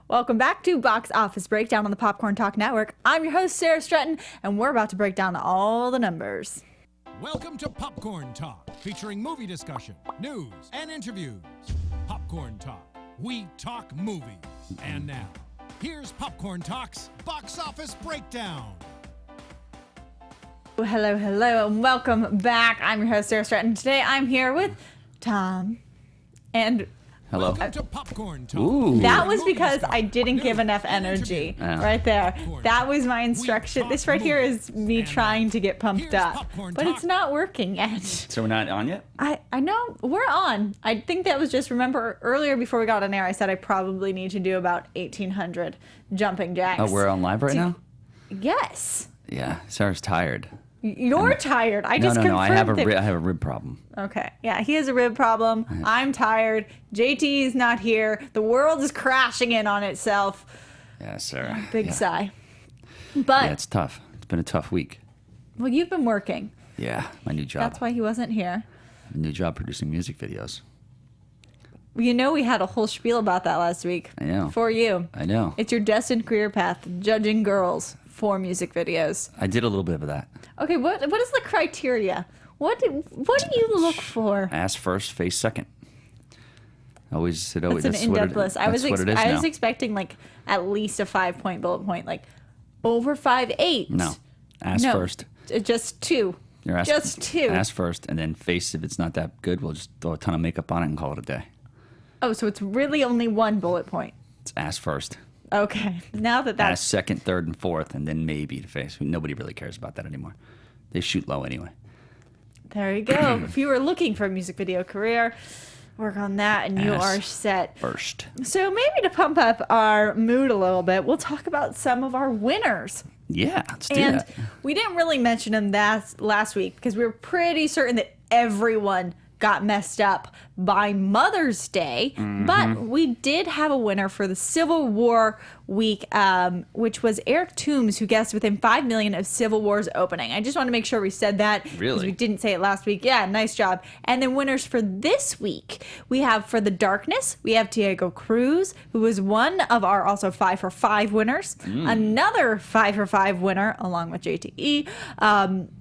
Welcome back to Box Office Breakdown on the Popcorn Talk Network. I'm your host, Sara Stretton, and we're about to break down all the numbers. Welcome to Popcorn Talk, featuring movie discussion, news, and interviews. Popcorn Talk, we talk movies. And now, here's Popcorn Talk's Box Office Breakdown. Hello, and welcome back. I'm your host, Sara Stretton. Today I'm here with Tom and... Hello. Welcome to Popcorn Talk. Ooh. That was because I didn't give enough energy right there. That was my instruction. This right here is me trying to get pumped up, but it's not working yet. So we're not on yet? I know we're on. I think that was just, remember earlier before we got on air, I said I probably need to do about 1,800 jumping jacks. Oh, we're on live right now? Yes. Yeah, Sarah's tired. You're tired. I just No, confirmed I have a rib problem. Okay. Yeah, he has a rib problem. I'm tired. JT is not here. The world is crashing in on itself. Yeah, Sarah. Big sigh. But Yeah, it's tough. It's been a tough week. well, you've been working. Yeah, my new job. That's why he wasn't here. A new job producing music videos. You know, we had a whole spiel about that last week. I know. For you. I know. It's your destined career path, judging girls for music videos. I did a little bit of that. Okay, what is the criteria? What do you look for? Ass first, face second. Always, That's an in-depth list. I was what it is I was now. expecting like at least a 5-point bullet point, like over 5.8. No. Ass No, first. Just 2. Your ass, Just 2. Ass first, and then face, if it's not that good, we'll just throw a ton of makeup on it and call it a day. Oh, so it's really only 1 bullet point. It's ass first. Okay. Now that Ass that's second, third, and fourth, and then maybe the face. Nobody really cares about that anymore. They shoot low anyway. there you go. If you were looking for a music video career, work on that and you Ass are set. First. So maybe to pump up our mood a little bit, we'll talk about some of our winners. Yeah, let's do And that. we didn't really mention them last week because we were pretty certain that everyone got messed up by Mother's Day. But we did have a winner for the Civil War week, which was Eric Toombs, who guessed within 5 million of Civil War's opening. I just want to make sure we said that. Because Really? we didn't say it last week. Yeah, nice job. And then winners for this week, we have for The Darkness, we have Diego Cruz, who was one of our also 5 for 5 winners. Another 5 for 5 winner, along with JTE.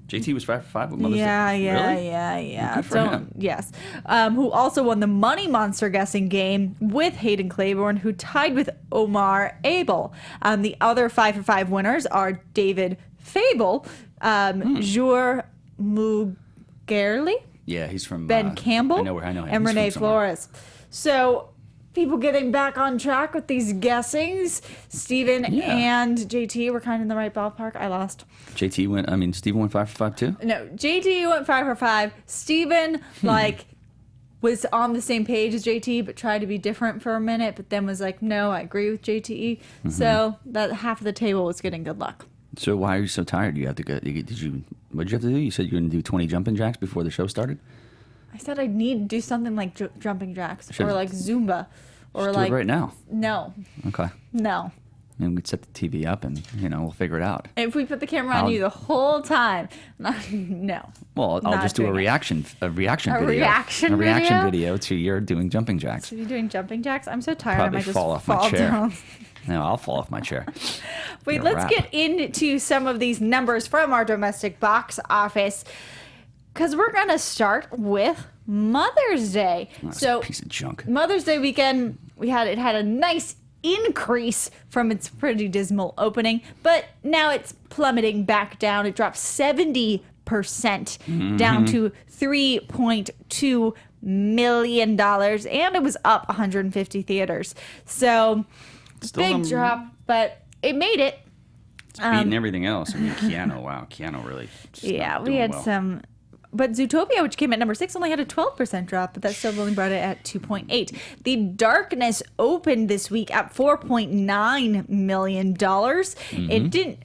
JT was 5 for 5 with Mother's Day. Really? Yeah. Good for him. Yes. Who also won the Money Monster guessing game with Hayden Claiborne, who tied with Omar Abel. The other 5 for 5 winners are David Fable, Jour Mugerli, Yeah, he's from Ben Campbell, I know him. and He's Renee from somewhere. Flores. So people getting back on track with these guessings. Steven and JT were kind of in the right ballpark. I lost. Steven went 5 for 5 too? No, JT went 5 for 5. Steven, was on the same page as JT, but tried to be different for a minute, but then was like, no, I agree with JTE. So that half of the table was getting good luck. So why are you so tired? You have to go. What did you have to do? You said you were going to do 20 jumping jacks before the show started? I said I'd need to do something like jumping jacks Should've- or like Zumba or Just like. do it right now. No. Okay. No. And we'd set the TV up and, we'll figure it out. If we put the camera on you the whole time, no. Well, I'll Not just do a doing it. reaction video. reaction A reaction video? video to your doing jumping jacks. So you're doing jumping jacks? I'm so tired. Probably I might just fall off my chair. down. No, I'll fall off my chair. Wait, Gonna let's wrap. get into some of these numbers from our domestic box office because we're going to start with Mother's Day. That's So a piece of junk. Mother's Day weekend, it had a nice increase from its pretty dismal opening, but now it's plummeting back down. It dropped 70% down to $3.2 million, and it was up 150 theaters. So Still big drop, but it made it. It's beating everything else. I mean, Keanu really. just Yeah, not we doing had well. some. But Zootopia, which came at number 6, only had a 12% drop, but that still only brought it at 2.8. The Darkness opened this week at $4.9 million. It didn't.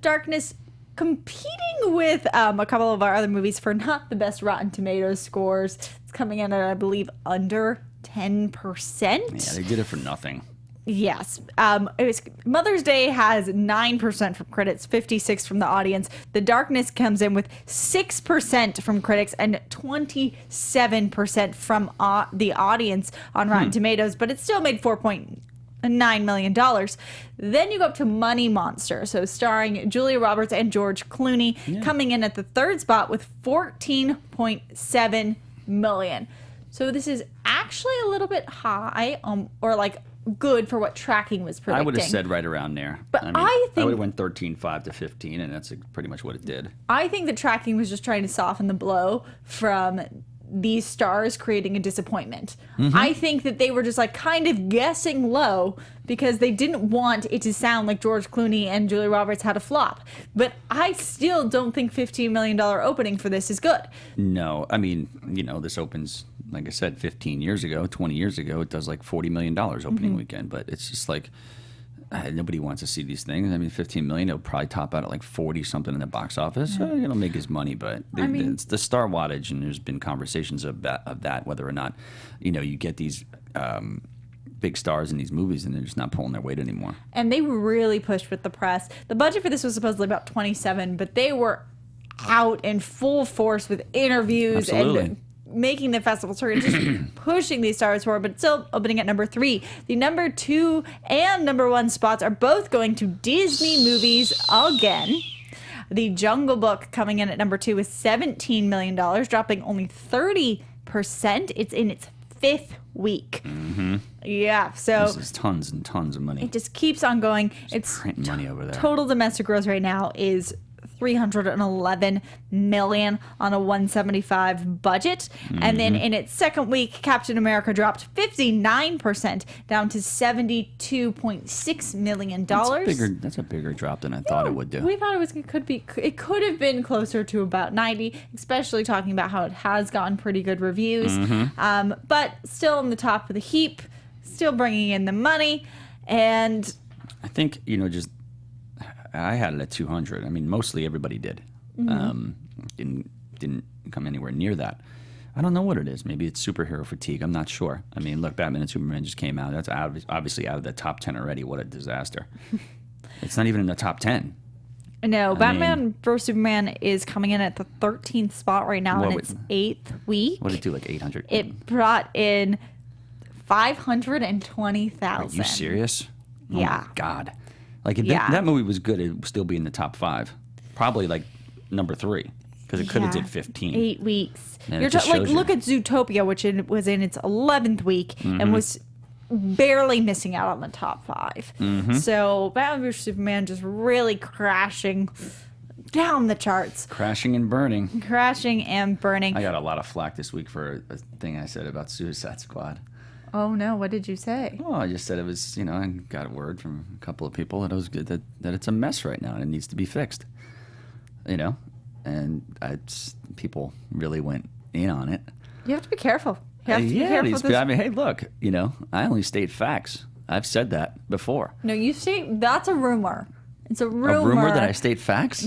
Darkness competing with a couple of our other movies for not the best Rotten Tomatoes scores. It's coming in at, I believe, under 10%. Yeah, they did it for nothing. Yes. It was Mother's Day has 9% from critics, 56% from the audience. The Darkness comes in with 6% from critics and 27% from the audience on Rotten Tomatoes, but it still made $9 million. Then you go up to Money Monster, so starring Julia Roberts and George Clooney, coming in at the third spot with $14.7 million. So this is actually a little bit high, or like good for what tracking was predicting. I would have said right around there. But I think I would have went 13.5 to 15, and that's pretty much what it did. I think that tracking was just trying to soften the blow from these stars creating a disappointment. I think that they were just like kind of guessing low because they didn't want it to sound like George Clooney and Julia Roberts had a flop. But I still don't think $15 million opening for this is good. No, I mean, this opens, like I said, 15 years ago, 20 years ago, it does like $40 million opening weekend. But it's just like, nobody wants to see these things. I mean, $15 million, it'll probably top out at like 40 something in the box office. It'll make his money, but it's the star wattage, and there's been conversations of that, whether or not, you get these big stars in these movies and they're just not pulling their weight anymore. And they really pushed with the press. The budget for this was supposedly about 27, but they were out in full force with interviews and making the festival circuit, just pushing these stars forward, but still opening at number 3. The number 2 and number 1 spots are both going to Disney movies again. The Jungle Book coming in at number 2 with $17 million, dropping only 30%. It's in its 5th week. Yeah, so this is tons and tons of money. It just keeps on going. It's printing money over there. Total domestic gross right now is $311 million on a $175 budget. And then in its second week, Captain America dropped 59% down to $72.6 million. That's a bigger drop than I thought it would do. We thought it could have been closer to about 90, especially talking about how it has gotten pretty good reviews. But still on the top of the heap, still bringing in the money. And I think, I had it at 200. I mean, mostly everybody did. Didn't come anywhere near that. I don't know what it is. Maybe it's superhero fatigue. I'm not sure. I mean, look, Batman and Superman just came out. That's obviously out of the top 10 already. What a disaster. It's not even in the top 10. No, Batman vs. Superman is coming in at the 13th spot right now in its 8th week. What did it do, like 800? It brought in 520,000. Are you serious? Yeah. Oh, my God. Like, if that movie was good, it would still be in the top 5. Probably, like, number 3. Because it could have did 15. 8 weeks. And You're look at Zootopia, which was in its 11th week and was barely missing out on the top 5. So Batman vs. Superman just really crashing down the charts. Crashing and burning. Crashing and burning. I got a lot of flack this week for a thing I said about Suicide Squad. Oh, no. What did you say? Oh, I just said it was, I got a word from a couple of people that it was good, that it's a mess right now and it needs to be fixed. And people really went in on it. You have to be careful. You have to be careful. I mean, hey, look, I only state facts. I've said that before. No, you state that's a rumor. It's a rumor. A rumor that I state facts?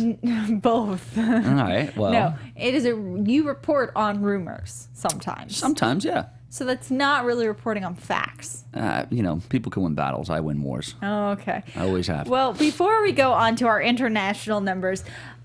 Both. All right, well. No, it is you report on rumors sometimes. Sometimes, yeah. So that's not really reporting on facts. People can win battles. I win wars. Oh, okay. I always have. Well, before we go on to our international numbers,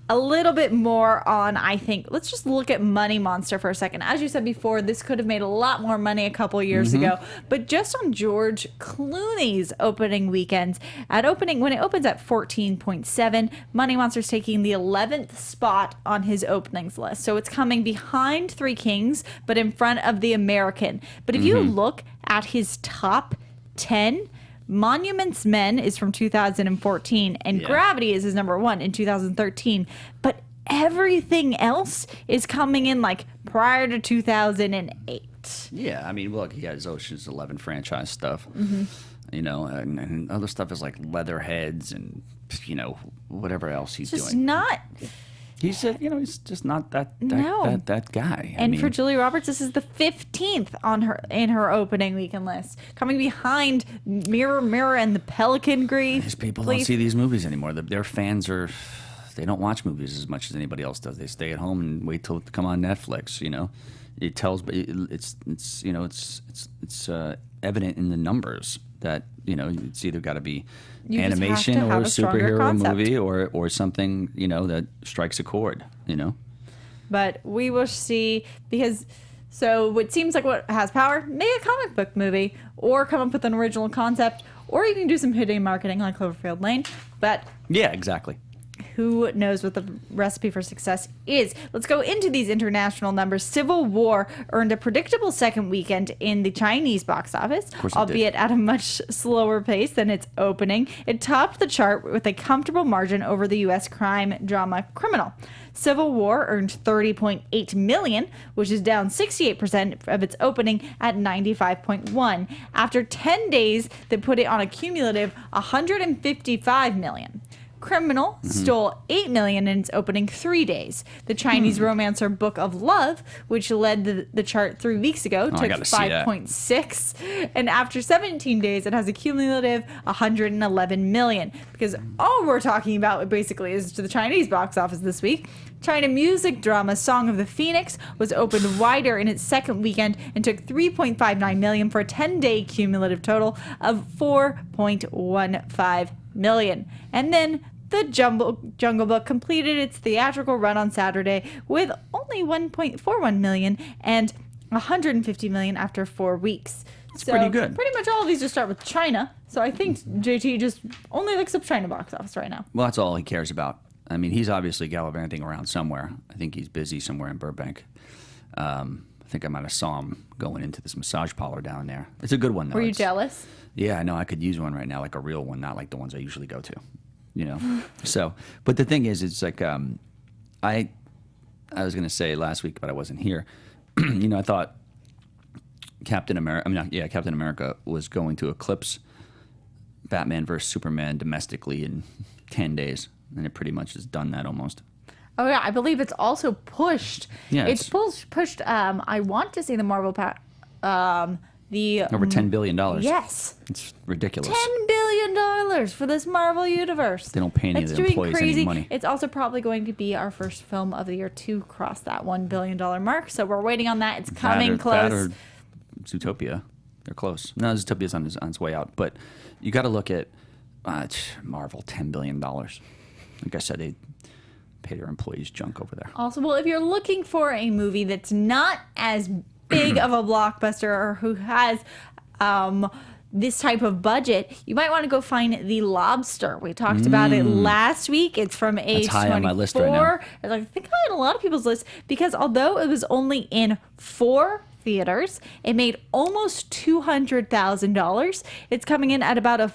a little bit more on, I think, let's just look at Money Monster for a second. As you said before, this could have made a lot more money a couple years ago. But just on George Clooney's opening weekends, when it opens at 14.7, Money Monster's taking the 11th spot on his openings list. So it's coming behind Three Kings, but in front of The American. But if you look at his top 10, Monuments Men is from 2014, and Gravity is his number 1 in 2013. But everything else is coming in like prior to 2008. Yeah, I mean, look, he has Ocean's 11 franchise stuff, and other stuff is like Leatherheads and, whatever else he's Just doing. not. He's he's just not that guy. And for Julia Roberts, this is the 15th in her opening weekend list, coming behind Mirror Mirror and the Pelican Grief. These people don't see these movies anymore. Their fans they don't watch movies as much as anybody else does. They stay at home and wait till it come on Netflix. It tells, but it's evident in the numbers that it's either got to be animation or a superhero movie or something that strikes a chord. But we will see, because So what seems like what has power, make a comic book movie or come up with an original concept, or you can do some hidden marketing like Cloverfield Lane. But Yeah, exactly. who knows what the recipe for success is. Let's go into these international numbers. Civil War earned a predictable second weekend in the Chinese box office, albeit at a much slower pace than its opening. It topped the chart with a comfortable margin over the U.S. crime drama Criminal. Civil War earned $30.8 million, which is down 68% of its opening at $95.1. After 10 days, that put it on a cumulative $155 million. Criminal stole $8 million in its opening 3 days. The Chinese romancer Book of Love, which led the chart 3 weeks ago, took 5.6, and after 17 days, it has a cumulative $111 million. Because all we're talking about basically is to the Chinese box office this week. China music drama Song of the Phoenix was opened wider in its second weekend and took $3.59 million for a 10-day cumulative total of $4.15 million. And then the Jungle Book completed its theatrical run on Saturday with only $1.41 million and $150 million after 4 weeks. That's pretty good. Pretty much all of these just start with China. So I think JT just only looks up China box office right now. Well, that's all he cares about. I mean, he's obviously gallivanting around somewhere. I think he's busy somewhere in Burbank. I think I might have saw him going into this massage parlor down there. It's a good one, though. Were you jealous? Yeah, I know. I could use one right now, like a real one, not like the ones I usually go to. You know, so, but the thing is, it's like, I was going to say last week, but I wasn't here. You know, I thought Captain America was going to eclipse Batman versus Superman domestically in 10 days. And it pretty much has done that almost. Oh, yeah. I believe it's also pushed. Yeah, it's pushed. I want to see the Marvel over $10 billion. Yes. It's ridiculous. $10 billion for this Marvel universe. They don't pay any of the employees any money. It's also probably going to be our first film of the year to cross that $1 billion mark. So we're waiting on that. It's coming close. That or Zootopia. They're close. No, Zootopia's on its way out. But you got to look at Marvel, $10 billion. Like I said, they pay their employees junk over there. Also, well, if you're looking for a movie that's not as big of a blockbuster or who has this type of budget, you might want to go find The Lobster. We talked about it last week. It's from A24. That's high on my list right now. I think high on a lot of people's lists because although it was only in 4 theaters, it made almost $200,000. It's coming in at about a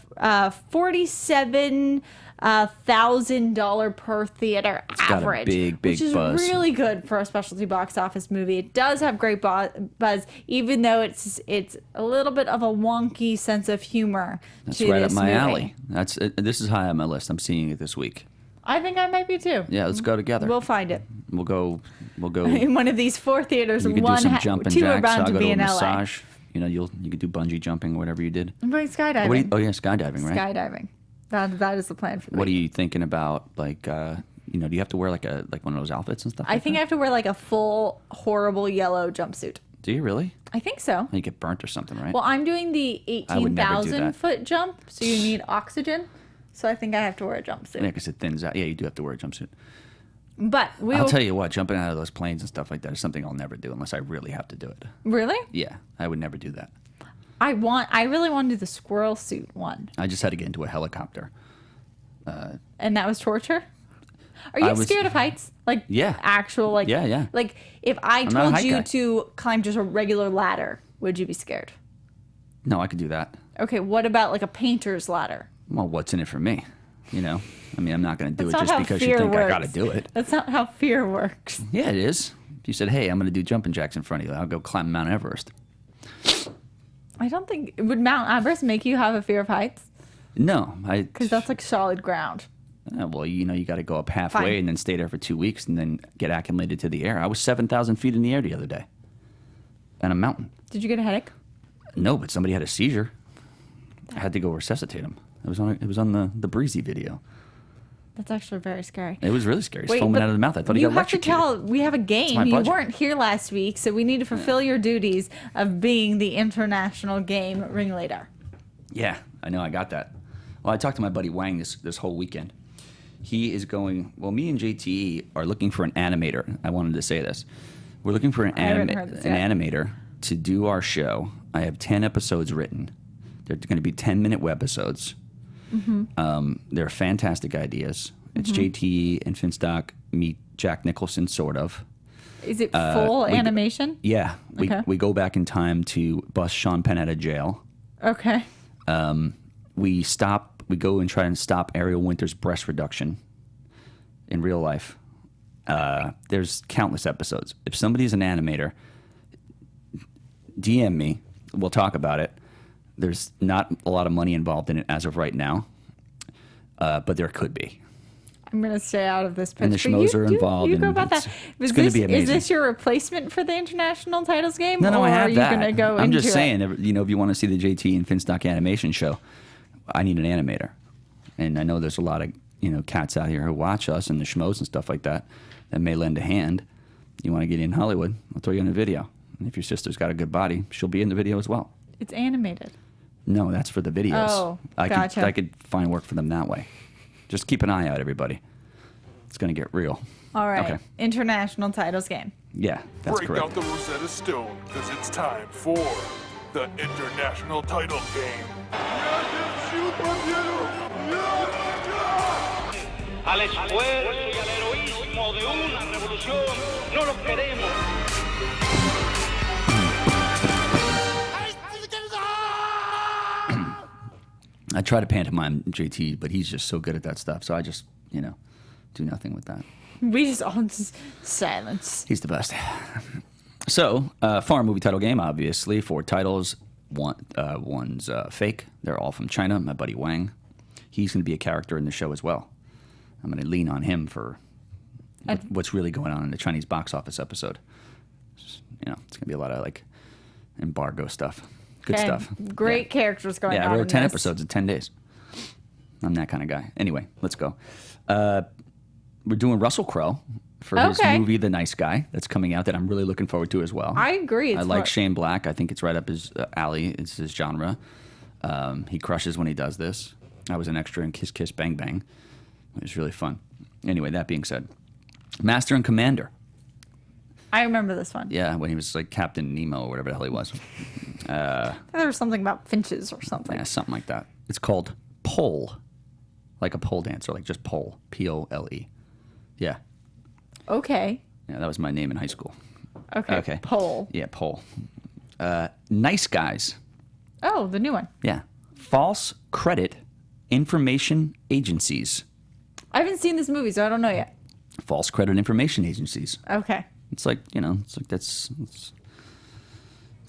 $47,000 per theater average, got a big which is buzz. really good for a specialty box office movie. It does have great buzz, even though it's a little bit of a wonky sense of humor. That's to right this up my movie. alley. This is high on my list. I'm seeing it this week. I think I might be too. Yeah, let's go together. We'll find it. We'll go. In one of these 4 theaters. You can do some jumping 2 are jacks. bound I'll to go be to a in LA. massage. You know, you could do bungee jumping, whatever you did. I'm going skydiving. Oh yeah, skydiving, right? Skydiving. That is the plan for the What are week. you thinking about? Like, do you have to wear like one of those outfits and stuff? I think I have to wear like a full horrible yellow jumpsuit. Do you really? I think so. You get burnt or something, right? Well, I'm doing the I would never do 18,000 that. foot jump, so you need oxygen. So I think I have to wear a jumpsuit. Yeah, because it thins out. Yeah, you do have to wear a jumpsuit. But I'll tell you what, jumping out of those planes and stuff like that is something I'll never do unless I really have to do it. Really? Yeah, I would never do that. I really want to do the squirrel suit one. I just had to get into a helicopter. And that was torture? Are you scared of heights? Like actual like Yeah. Like if I not a told height you guy. to climb just a regular ladder, would you be scared? No, I could do that. Okay, what about like a painter's ladder? Well, what's in it for me? You know, I mean, I'm not going to do That's it not just how because you fear think I got to works. do it. That's not how fear works. Yeah, it is. If you said, "Hey, I'm going to do jumping jacks in front of you," I'll go climb Mount Everest. I don't think would Mount Everest make you have a fear of heights? No, Because that's like solid ground. Well, you got to go up halfway Fine. and then stay there for 2 weeks and then get acclimated to the air. I was 7,000 feet in the air the other day, on a mountain. Did you get a headache? No, but somebody had a seizure. I had to go resuscitate him. It was on the Breezy video. That's actually very scary. It was really scary. He's Wait, foaming but out of the mouth. I thought he got electrocuted. We have a game. my You budget. weren't here last week, so we need to fulfill your duties of being the international game ringleader. Yeah, I know. I got that. Well, I talked to my buddy Wang this whole weekend. He is going. Well, me and JTE are looking for an animator. I wanted to say this. We're looking for an haven't heard this yet. animator to do our show. I have 10 episodes written. They're going to be 10-minute webisodes. They're fantastic ideas. It's JT and Finstock meet Jack Nicholson, sort of. Is it full animation? Yeah. Okay. We go back in time to bust Sean Penn out of jail. Okay. We go and try and stop Ariel Winter's breast reduction in real life. There's countless episodes. If somebody's an animator, DM me. We'll talk about it. There's not a lot of money involved in it as of right now, but there could be. I'm going to stay out of this pitch. And the Schmoes are involved. You go and about that. It's going to be amazing. Is this your replacement for the international titles game? No, or I have are you that. going to go I'm into just saying, it? if you want to see the JT and Finstock animation show, I need an animator. And I know there's a lot of cats out here who watch us and the Schmoes and stuff like that may lend a hand. You want to get in Hollywood, I'll throw you in a video. And if your sister's got a good body, she'll be in the video as well. It's animated. No, that's for the videos. Oh, I gotcha. could find work for them that way. Just keep an eye out, everybody. It's going to get real. All right. Okay. International titles game. Yeah, that's Break correct. out the Rosetta Stone, because it's time for the International Title Game. Al esfuerzo y al heroísmo de una revolución no los queremos. I try to pantomime JT, but he's just so good at that stuff. So I just, do nothing with that. We just all just silence. He's the best. So, foreign movie title game, obviously. 4 titles. One's fake. They're all from China. My buddy Wang. He's going to be a character in the show as well. I'm going to lean on him for what's really going on in the Chinese box office episode. It's going to be a lot of embargo stuff. Good stuff. Great characters going on. Yeah, I wrote in 10 this. episodes in 10 days. I'm that kind of guy. Anyway, let's go. We're doing Russell Crowe for his movie The Nice Guy that's coming out that I'm really looking forward to as well. I agree. I like Shane Black. I think it's right up his alley. It's his genre. He crushes when he does this. I was an extra in Kiss Kiss Bang Bang. It was really fun. Anyway, that being said, Master and Commander. I remember this one. Yeah, when he was like Captain Nemo or whatever the hell he was. There was something about finches or something. Yeah, something like that. It's called Pole. Like a pole dancer, like just pole. P-O-L-E. Yeah. Okay. Yeah, that was my name in high school. Okay. Pole. Yeah, Pole. Nice Guys. Oh, the new one. Yeah. False Credit Information Agencies. I haven't seen this movie, so I don't know yet. False Credit Information Agencies. Okay. It's like, it's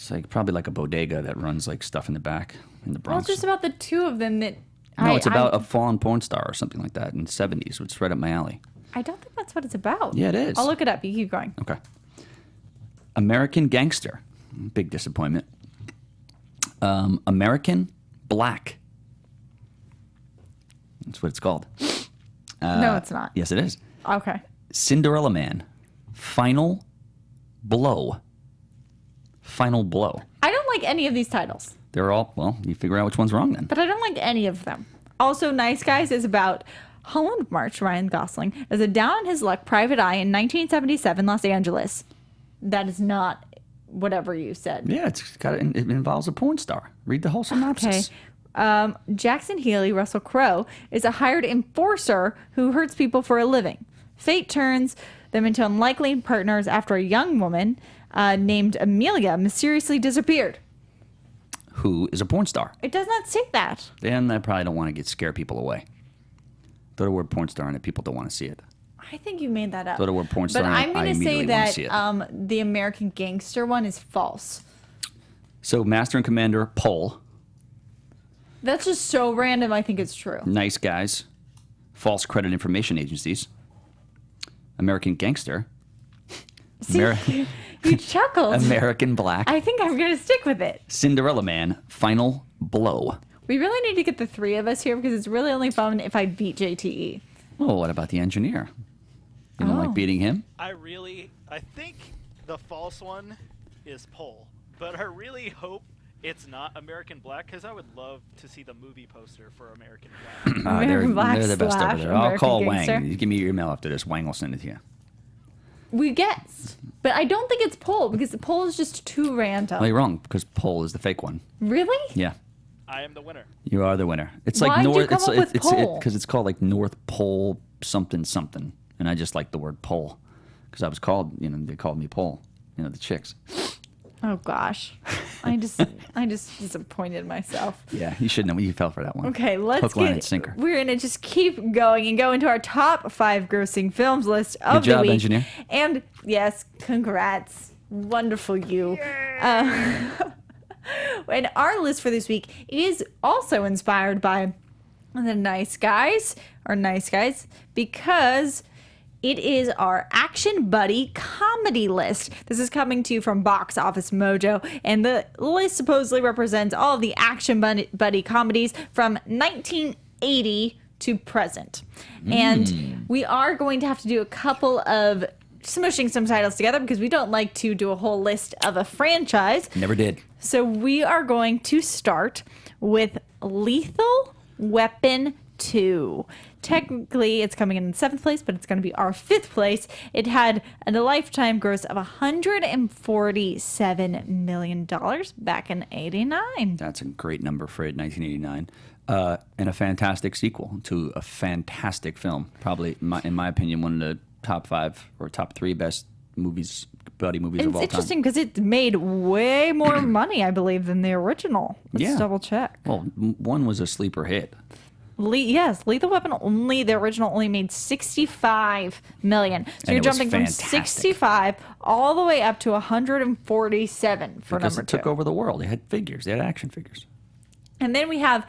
like probably like a bodega that runs like stuff in the back in the Well, Bronx. it's just about the two of them that... No, it's about a fallen porn star or something like that in the 70s. It's right up my alley. I don't think that's what it's about. Yeah, it is. I'll look it up. You keep going. Okay. American Gangster. Big disappointment. American Black. That's what it's called. No, it's not. Yes, it is. Okay. Cinderella Man. Final Blow. Final Blow. I don't like any of these titles, They're all, well, you figure out which one's wrong then. but I don't like any of them. Also, Nice Guys is about Holland March, Ryan Gosling, as a down-on-his-luck private eye in 1977 Los Angeles. That is not whatever you said. Yeah, it involves a porn star. Read the whole synopsis. Okay. Jackson Healy, Russell Crowe, is a hired enforcer who hurts people for a living. Fate turns them into unlikely partners after a young woman named Amelia mysteriously disappeared. Who is a porn star? It does not say that. Then I probably don't want to scare people away. Throw the word porn star in it, people don't want to see it. I think you made that up. Throw the word porn star but in it, I'm I going to say immediately want to see it. that the American Gangster one is false. So Master and Commander, Pole. That's just so random. I think it's true. Nice Guys. False Credit Information Agencies. American Gangster. See, you chuckled. American Black. I think I'm going to stick with it. Cinderella Man. Final Blow. We really need to get the three of us here because it's really only fun if I beat JTE. Oh, what about the engineer? You don't like beating him? I think the false one is Pole, but I really hope it's not American Black because I would love to see the movie poster for American Black. American Black they're the best over slash there. I'll American call Gangster. Wang. You give me your email after this. Wang will send it to you. We guessed. But I don't think it's pole because the pole is just too random. Well, you're wrong because pole is the fake one. Really? Yeah. I am the winner. You are the winner. It's Why'd like you North. come up with pole? Because it's called like North Pole something something, and I just like the word pole because I was called. They called me pole. The chicks. Oh gosh, I just disappointed myself. Yeah, you should know. You fell for that one. Okay, let's Hook, line, and sinker. We're gonna just keep going and go into our top 5 grossing films list of Good job, the week. engineer. And yes, congrats, wonderful you. And our list for this week is also inspired by the Nice Guys, because it is our action buddy comedy list. This is coming to you from Box Office Mojo, and the list supposedly represents all of the action buddy comedies from 1980 to present. And we are going to have to do a couple of smushing some titles together because we don't like to do a whole list of a franchise. Never did. So we are going to start with Lethal Weapon 2. Technically, it's coming in 7th place, but it's going to be our 5th place. It had a lifetime gross of $147 million back in '89. That's a great number for it, 1989. And a fantastic sequel to a fantastic film. Probably, in my opinion, one of the top 5 or top 3 best buddy movies of all time. It's interesting because it made way more money, I believe, than the original. Let's double check. Well, one was a sleeper hit. Yes, Lethal Weapon the original only made $65 million. So And you're it was jumping from fantastic. 65 all the way up to 147 for Because number it 2. took over the world. They had figures. They had action figures. And then we have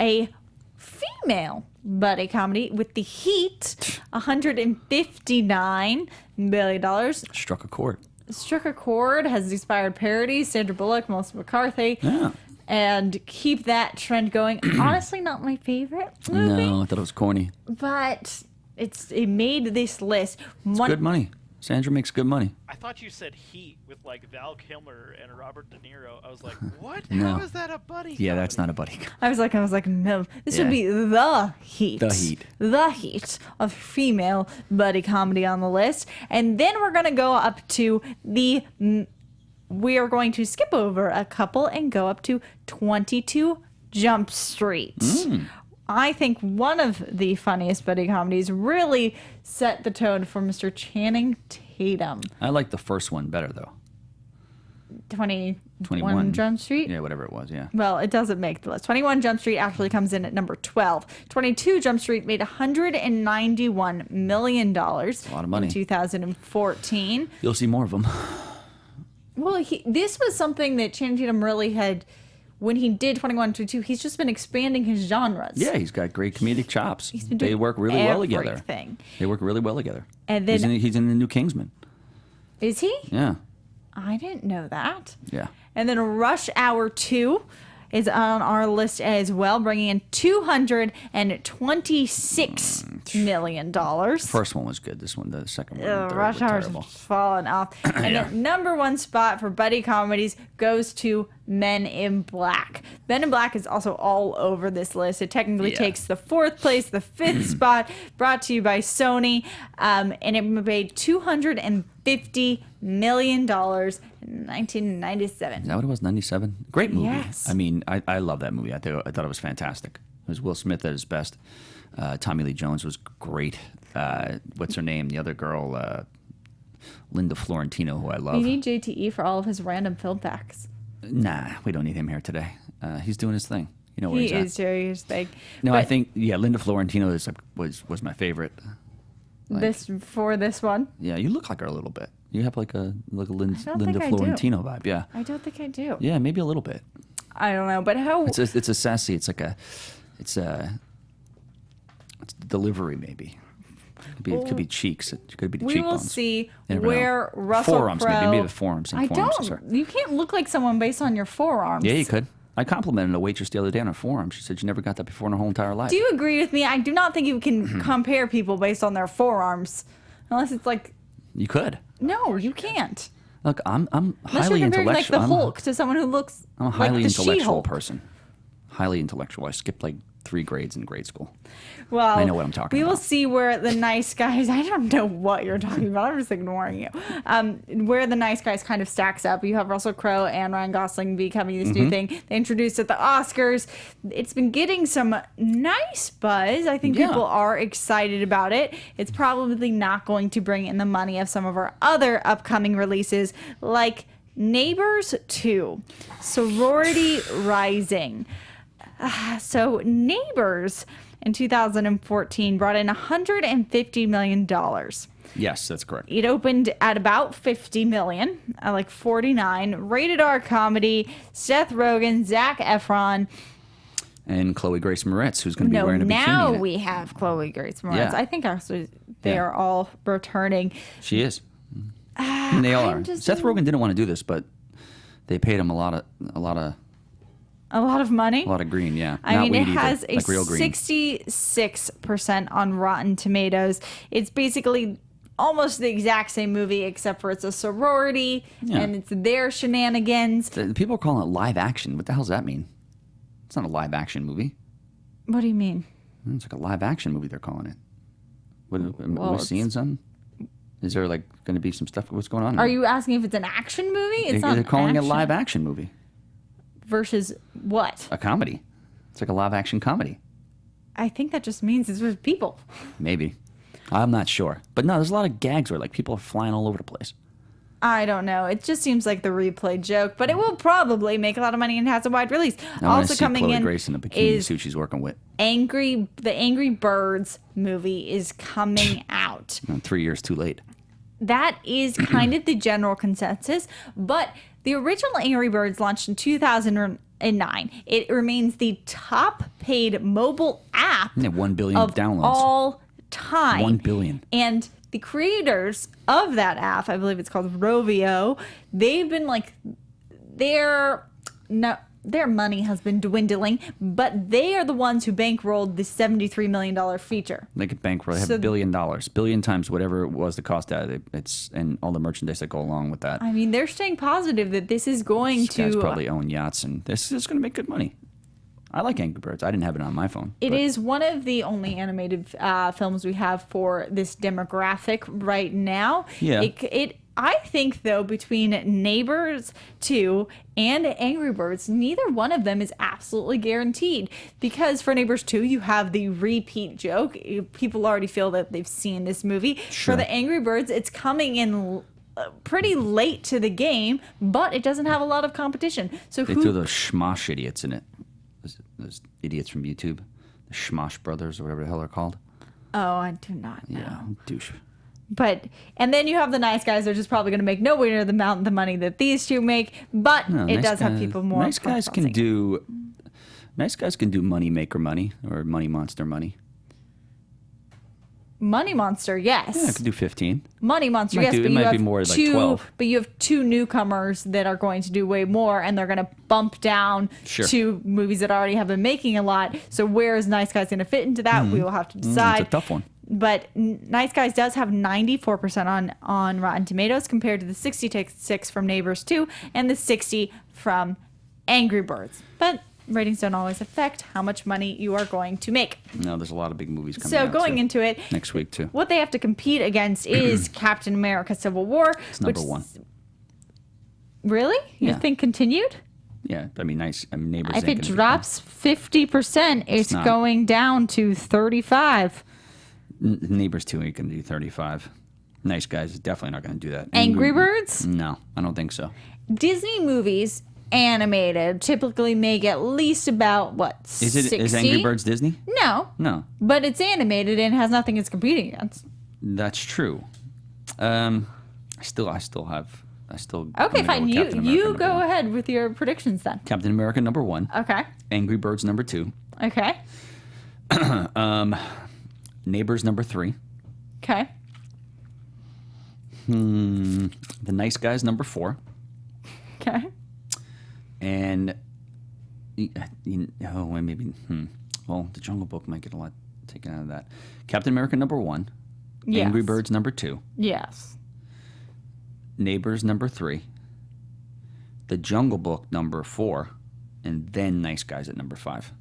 a female buddy comedy with The Heat, $159 million. Struck a chord. Struck a chord, has inspired parodies, Sandra Bullock, Melissa McCarthy. Yeah. And keep that trend going. Honestly, not my favorite movie. No, I thought it was corny. But it made this list. It's good money. Sandra makes good money. I thought you said Heat with like Val Kilmer and Robert De Niro. I was like, what? No. How is that a buddy? Yeah, that's not a buddy. I was like, no. This Yeah. would be The Heat. The Heat. The Heat of female buddy comedy on the list. And then we're going to go up to we are going to skip over a couple and go up to 22 Jump Street. I think one of the funniest buddy comedies really set the tone for Mr. Channing Tatum. I like the first one better, though. 21 Jump Street? Yeah, whatever it was, yeah. Well, it doesn't make the list. 21 Jump Street actually comes in at number 12. 22 Jump Street made $191 million a lot of money. in 2014. You'll see more of them. Well, this was something that Channing Tatum really had, when he did 21 to 22, he's just been expanding his genres. Yeah, he's got great comedic chops. been They doing work really well together. everything. They work really well together. And then, He's in the new Kingsman. is he? Yeah, I didn't know that. yeah. And then Rush Hour 2 is on our list as well, bringing in $226 million. First one was good. This one, the second one, and the third Rush were Hour's terrible. fallen off. And the number 1 spot for buddy comedies goes to Men in Black. Men in Black is also all over this list. It technically takes the 4th place, the 5th spot, brought to you by Sony, and it made $250 million in 1997. Is that what it was? 97. Great movie. Yes. I mean, I love that movie. I thought it was fantastic. It was Will Smith at his best. Tommy Lee Jones was great. What's her name? The other girl, Linda Florentino, who I love. We need JTE for all of his random film facts. Nah, we don't need him here today. He's doing his thing. You know where He he's at. is doing his thing. No, But I think Linda Florentino was my favorite. this one. Yeah, you look like her a little bit. You have like a Linda don't think I do. Florentino vibe. Yeah, I don't think I do. yeah, maybe a little bit. I don't know, but how? It's a sassy. It's delivery maybe. It could be cheeks. It could be the we cheekbones. will see You never where know. Russell forearms, Crowe. maybe the forearms. I forearms, don't. You can't look like someone based on your forearms. Yeah, you could. I complimented a waitress the other day on her forearm. She said she never got that before in her whole entire life. Do you agree with me? I do not think you can compare people based on their forearms, unless it's like. You could. No, you can't. Look, I'm Unless highly you're comparing intellectual. like the Hulk to someone who looks I'm a like highly the intellectual She-Hulk. person. Highly intellectual. I skipped like 3 grades in grade school. Well, I know what I'm talking we about. will see where the nice guys, I don't know what you're talking about. I'm just ignoring you. Where the nice guys kind of stacks up. You have Russell Crowe and Ryan Gosling becoming this new thing. They introduced at the Oscars. It's been getting some nice buzz. I think people are excited about it. It's probably not going to bring in the money of some of our other upcoming releases like Neighbors 2, Sorority Rising. So Neighbors in 2014 brought in $150 million. Yes, that's correct. It opened at about $50 million, like 49. Rated R comedy. Seth Rogen, Zac Efron. And Chloe Grace Moretz, who's going to be wearing a bikini. Now in it. we have Chloe Grace Moretz. Yeah. I think actually they are all returning. She is. And they all are. Seth Rogen didn't want to do this, but they paid him a lot of money? A lot of green, yeah. I Not mean, weed it either, has a like real green. 66% on Rotten Tomatoes. It's basically almost the exact same movie, except for it's a sorority, and it's their shenanigans. The people are calling it live action. What the hell does that mean? It's not a live action movie. What do you mean? It's like a live action movie, they're calling it. Am Well, we seeing some? Is there like going to be some stuff? What's going on? Are you asking if it's an action movie? It's not. They're calling it a action. live action movie. Versus what? A comedy. It's like a live action comedy. I think that just means it's with people. Maybe. I'm not sure. But no, there's a lot of gags where like people are flying all over the place. I don't know. It just seems like the replay joke, but it will probably make a lot of money and has a wide release. I want Also to see coming Chloe in Grace in the bikini, is see what she's working with. the Angry Birds movie is coming out. 3 years too late. That is kind of the general consensus, but the original Angry Birds launched in 2009. It remains the top paid mobile app Yeah, 1 billion of downloads. all time. 1 billion. And the creators of that app, I believe it's called Rovio, they've been like, their money has been dwindling, but they are the ones who bankrolled the $73 million feature. They could bankroll. They have $1 billion. Billion times whatever it was the cost out of it. It's and all the merchandise that go along with that. I mean, they're staying positive that this is going These guys to probably own yachts, and this is going to make good money. I like Angry Birds. I didn't have it on my phone. It but is one of the only animated films we have for this demographic right now. Yeah. I think, though, between Neighbors 2 and Angry Birds, neither one of them is absolutely guaranteed. Because for Neighbors 2, you have the repeat joke. People already feel that they've seen this movie. Sure. For the Angry Birds, it's coming in pretty late to the game, but it doesn't have a lot of competition. So They threw those Schmoes idiots in it. Those idiots from YouTube. The Schmoes brothers, or whatever the hell they're called. Oh, I do not know. Yeah, douche. And then you have the nice guys, which is probably going to make nowhere near the money that these two make, but No, it nice does have guys- people more. Nice guys can do money maker money or money monster money. Money Monster, yes. Yeah, I could do 15. Money Monster, Might yes, do- but it you might have be more like two. 12. But you have two newcomers that are going to do way more, and they're going to bump down Sure. to movies that already have been making a lot. So where is Nice Guys going to fit into that? We will have to decide. It's a tough one. But Nice Guys does have 94% on Rotten Tomatoes compared to the 66 from Neighbors 2 and the 60 from Angry Birds. But ratings don't always affect how much money you are going to make. No, there's a lot of big movies coming So out. going too. into it, next week too. what they have to compete against is Captain America Civil War. It's number one. Really? You Yeah. think continued? Yeah, I mean, Neighbors. If ain't it gonna be drops 50%, it's not. going down to 35. Neighbors 2 ain't gonna do 35. Nice Guys is definitely not gonna do that. Angry Birds? No, I don't think so. Disney movies animated typically make at least about what, Is 60? Angry Birds Disney? No, No, but it's animated and has nothing it's competing against. that's true. I still have. Okay, I'm gonna fine. with You Captain America number go one. ahead with your predictions then. Captain America number 1. Okay. Angry Birds number 2. Okay. Neighbors number 3. Okay. The Nice Guys number 4. Okay. And maybe. Well, the Jungle Book might get a lot taken out of that. Captain America number 1. Yes. Angry Birds number 2. Yes. Neighbors number 3. The Jungle Book number 4. And then Nice Guys at number 5.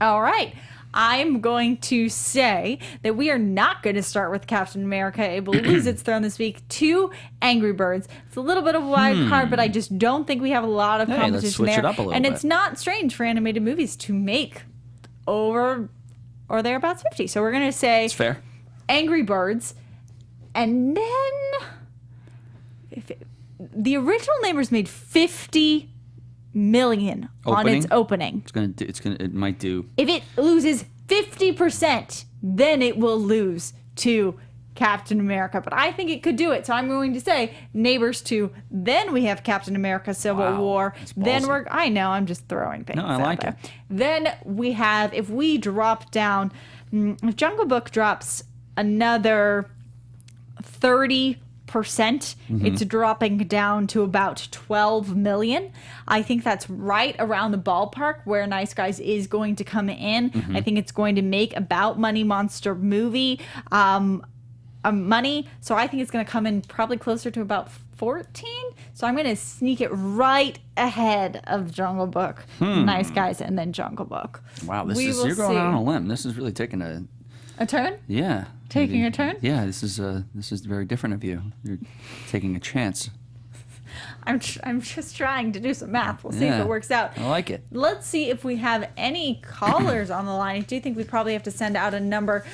All right. I'm going to say that we are not going to start with Captain America. It will lose its throne this week to Angry Birds. It's a little bit of a wild card, but I just don't think we have a lot of competition let's switch there. it up a little and bit. it's not strange for animated movies to make over or thereabouts 50. So we're going to say It's fair. Angry Birds. And then the original Neighbors made $50 million on its opening. It might do. If it loses 50%, then it will lose to Captain America. But I think it could do it. So I'm going to say Neighbors 2. Then we have Captain America Civil War. That's Then ballsy. I know, I'm just throwing things No, I out like there. it. Then we have, if we drop down, if Jungle Book drops another 30%, it's dropping down to about 12 million. I think that's right around the ballpark where Nice Guys is going to come in. I think it's going to make about Money Monster movie money. So I think it's going to come in probably closer to about 14. So I'm going to sneak it right ahead of Jungle Book, Nice Guys, and then Jungle Book. Wow, will you're going see. out on a limb. This is really taking a turn? Yeah. Taking a turn? Yeah, this is very different of you. You're taking a chance. I'm just trying to do some math. We'll see if Yeah. it works out. I like it. Let's see if we have any callers on the line. I do think we probably have to send out a number.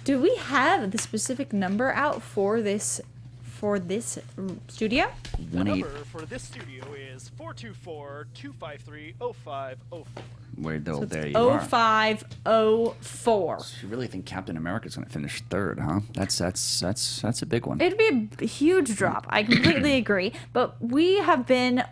Do we have the specific number out for this studio? The number for this studio is 424-253-0504. There you are. 0504. You really think Captain America's going to finish third, huh? That's a big one. It'd be a huge drop. I completely agree. But we have been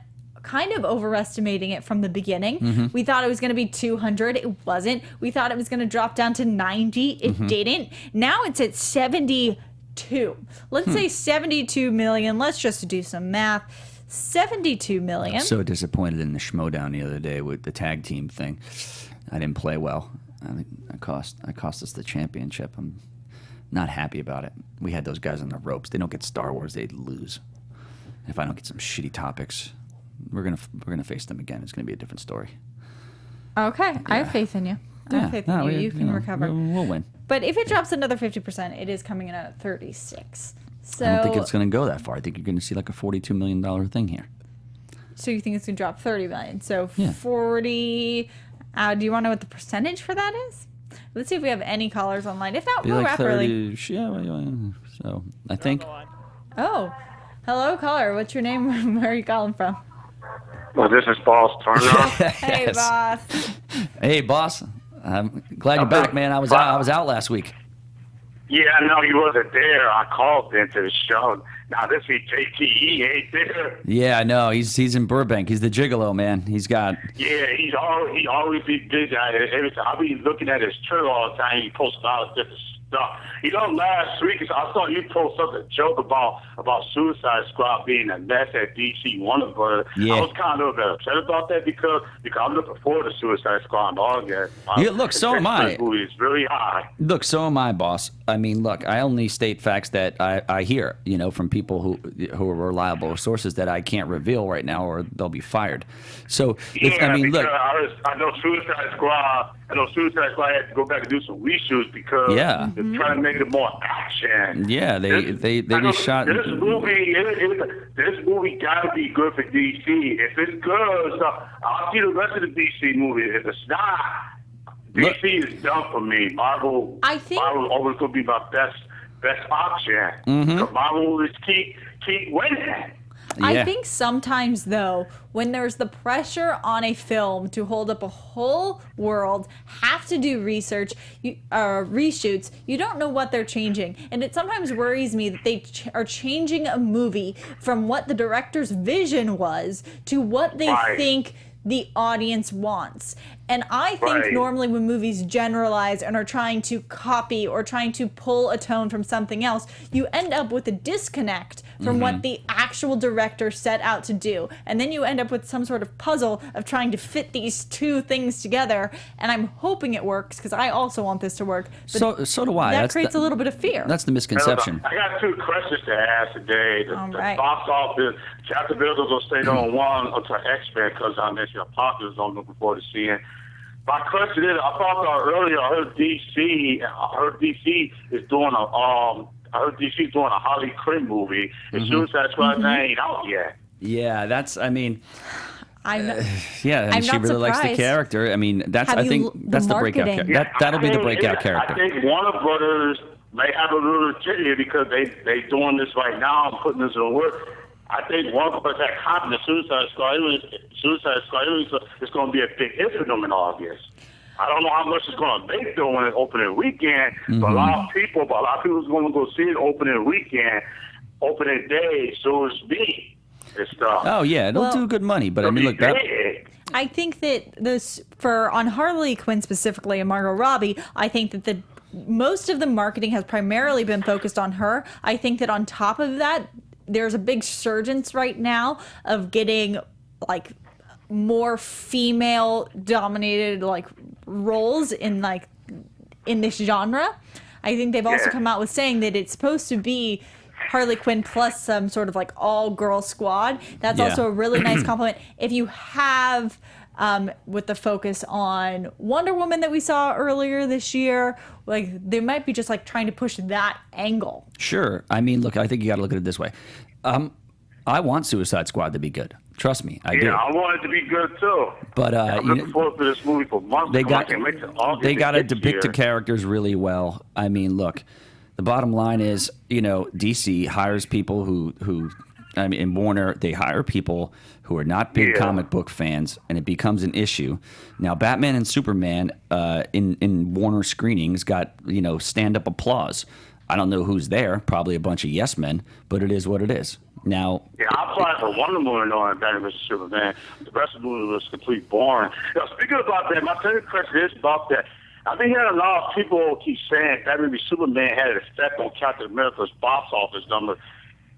kind of overestimating it from the beginning. We thought it was going to be 200. It wasn't. We thought it was going to drop down to 90. It didn't. Now it's at 72. Let's say 72 million. Let's just do some math. 72 million. I'm so disappointed in the Schmoes Know the other day with the tag team thing. I didn't play well. I think I cost us the championship. I'm not happy about it. We had those guys on the ropes. They don't get Star Wars, they'd lose. If I don't get some shitty topics, we're gonna face them again. It's gonna be a different story. Okay, I have faith in you. I have faith in you. You can recover. We'll win. But if it drops another 50%, it is coming in at 36. So, I don't think it's going to go that far. I think you're going to see like a $42 million thing here. So you think it's going to drop 30 million? So Yeah. 40. Do you want to know what the percentage for that is? Let's see if we have any callers online. If not, Be we'll like wrap 30. early. Yeah. So I think. Oh, hello, caller. What's your name? Where are you calling from? Well, this is Boss Turner. Hey, Yes. boss. Hey, boss. I'm glad you're back, man. I was out last week. Yeah, I know he wasn't there. I called into the show. Now this week JTE ain't there. Yeah, I know. He's in Burbank. He's the gigolo, man. He's got. Yeah, he always be busy. Every time I be looking at his Twitter all the time. He posts about different stuff. You know, last week I saw you post something joke about Suicide Squad being a mess at DC Warner. Yeah. I was kind of upset about that because I'm looking forward to Suicide Squad in August. Yeah, look, so am I. This movie is really high. Look, so am I, boss. I mean, look, I only state facts that I hear, from people who are reliable sources that I can't reveal right now, or they'll be fired. So, Yeah, look. I know Suicide Squad. Suicide Squad had to go back and do some reshoots because Yeah. they're trying to make it more action. Yeah, they reshot. This movie gotta be good for DC. If it's good, I'll see the rest of the DC movie. If it's not, DC is done for me. Marvel always gonna be my best option. So Marvel movies keep winning. I Yeah. think sometimes, though, when there's the pressure on a film to hold up a whole world, have to do research, reshoots, you don't know what they're changing. And it sometimes worries me that they are changing a movie from what the director's vision was to what they think the audience wants. And I think normally when movies generalize and are trying to copy or trying to pull a tone from something else, you end up with a disconnect from what the actual director set out to do. And then you end up with some sort of puzzle of trying to fit these two things together. And I'm hoping it works because I also want this to work. But So do I. that creates a little bit of fear. That's the misconception. I got two questions to ask today. The right. box office, Chapter Builders will stay on one until X-Men because I mentioned Apocalypse I'm looking forward to seeing. My question is, I talked about earlier. I heard DC is doing a Harley Quinn movie. And Suicide Squad ain't out yet. Yeah, that's. I mean. I'm yeah, I'm she not really likes the surprised. character. I mean, that's. Have I you think that's the breakout marketing? character. That'll be the breakout character. I think Warner Brothers may have a little trivia because they doing this right now and putting this in work. I think Warner Brothers had confidence Suicide Squad is going to be a big hit for them in August. I don't know how much it's going to make though when it's opening weekend, but a lot of people is going to go see it opening weekend, opening day, so it's me and stuff. Oh yeah, it'll do good money, but I mean, look, I think that on Harley Quinn specifically and Margot Robbie, I think that most of the marketing has primarily been focused on her. I think that on top of that, there's a big surgence right now of getting like more female dominated like roles in this genre. I think they've also come out with saying that it's supposed to be Harley Quinn plus some sort of like all-girl squad. That's also a really nice compliment. If you have, with the focus on Wonder Woman that we saw earlier this year, like they might be just like trying to push that angle. Sure. I mean, look, I think you got to look at it this way. I want Suicide Squad to be good. Trust me, I do. Yeah, I want it to be good too. But I'm looking forward to this movie for months. They got to depict the characters really well. I mean, look, the bottom line is, DC hires people who in Warner, they hire people who are not big comic book fans, and it becomes an issue. Now, Batman and Superman in Warner screenings got, stand-up applause. I don't know who's there, probably a bunch of yes men, but it is what it is. Now, I applied for Wonder Woman on Batman vs Superman. The rest of the movie was complete boring. Now, speaking about that, my second question is about that. I've been hearing a lot of people keep saying Batman vs Superman had an effect on Captain America's box office number.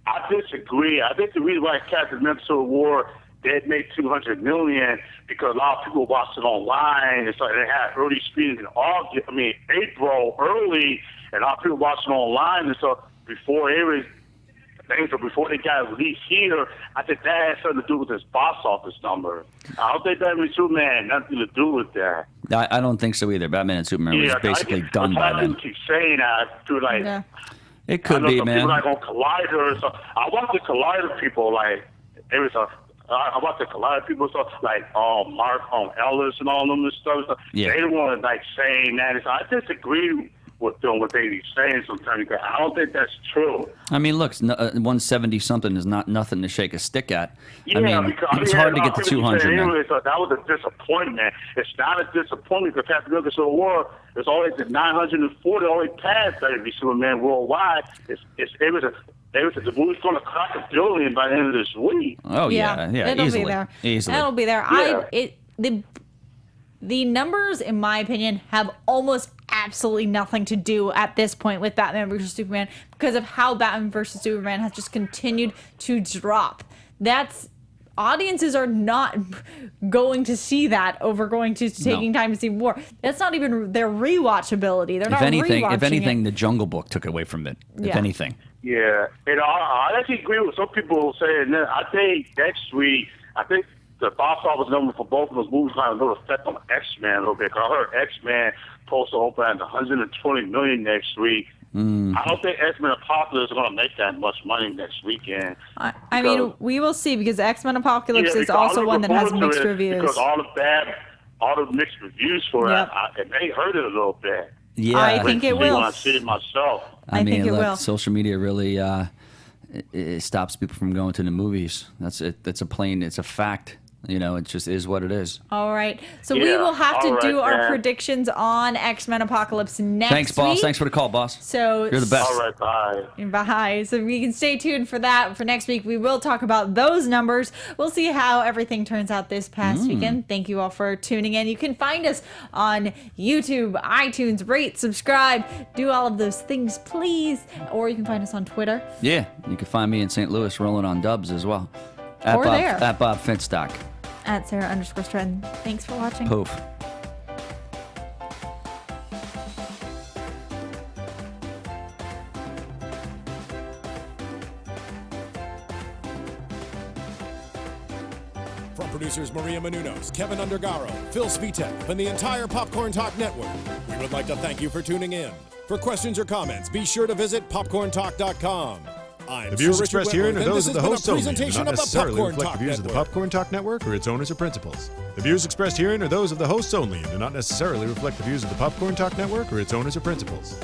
I disagree. I think the reason why Captain America Civil War did make $200 million because a lot of people watched it online. It's like they had early screenings in April early, and a lot of people watched it online. And so before they got released here, I think that had something to do with this box office number. I don't think Batman and Superman had nothing to do with that. I don't think so either. Batman and Superman was basically done by then. People keep saying that through It could be, man. People like on Collider. So I watch the Collider people I watch the Collider people Mark Ellis and all them and stuff. Yeah. They don't want to saying that. So I disagree with them what they be saying sometimes. I don't think that's true. I mean, look, 170 something is not nothing to shake a stick at. Yeah, it's hard to get to 200. Anyway, so that was a disappointment. It's not a disappointment because Captain America Civil War is always at 940, always past Batman v Superman worldwide. The movie's going to crack $1 billion by the end of this week. Oh yeah, it'll easily. be there. Easily. It'll be there. Yeah. The numbers, in my opinion, have almost absolutely nothing to do at this point with Batman vs. Superman because of how Batman vs. Superman has just continued to drop. Audiences are not going to see that over going to taking time to see more. That's not even their rewatchability. They're not rewatching If anything, the Jungle Book took away from it. If anything. Yeah, I actually agree with some people saying that. I think next week, the box office number for both of those movies might have a little effect on X-Men a little bit. Because I heard X-Men supposed to open at $120 million next week. I don't think X-Men Apocalypse is going to make that much money next weekend. I mean, we will see because X-Men Apocalypse is also one that has mixed reviews. Because all the mixed reviews for it may hurt it a little bit. Yeah, I think it will. I want to see it myself. I think it will. Social media really it stops people from going to the movies. That's it. It's a fact. It just is what it is. All right. So we will have to do our predictions on X-Men Apocalypse next week. Thanks, boss. Thanks for the call, boss. So you're the best. All right, bye. Bye. So we can stay tuned for that. For next week, we will talk about those numbers. We'll see how everything turns out this past weekend. Thank you all for tuning in. You can find us on YouTube, iTunes, rate, subscribe, do all of those things, please. Or you can find us on Twitter. Yeah, you can find me in St. Louis rolling on dubs as well. There. At Bob Finstock. At Sarah_Stretton. Thanks for watching. Poof. From producers Maria Menounos, Kevin Undergaro, Phil Svitek, and the entire Popcorn Talk Network, we would like to thank you for tuning in. For questions or comments, be sure to visit popcorntalk.com. The views expressed herein are those of the hosts only and do not necessarily reflect the views of the Popcorn Talk Network or its owners or principals. The views expressed herein are those of the hosts only and do not necessarily reflect the views of the Popcorn Talk Network or its owners or principals.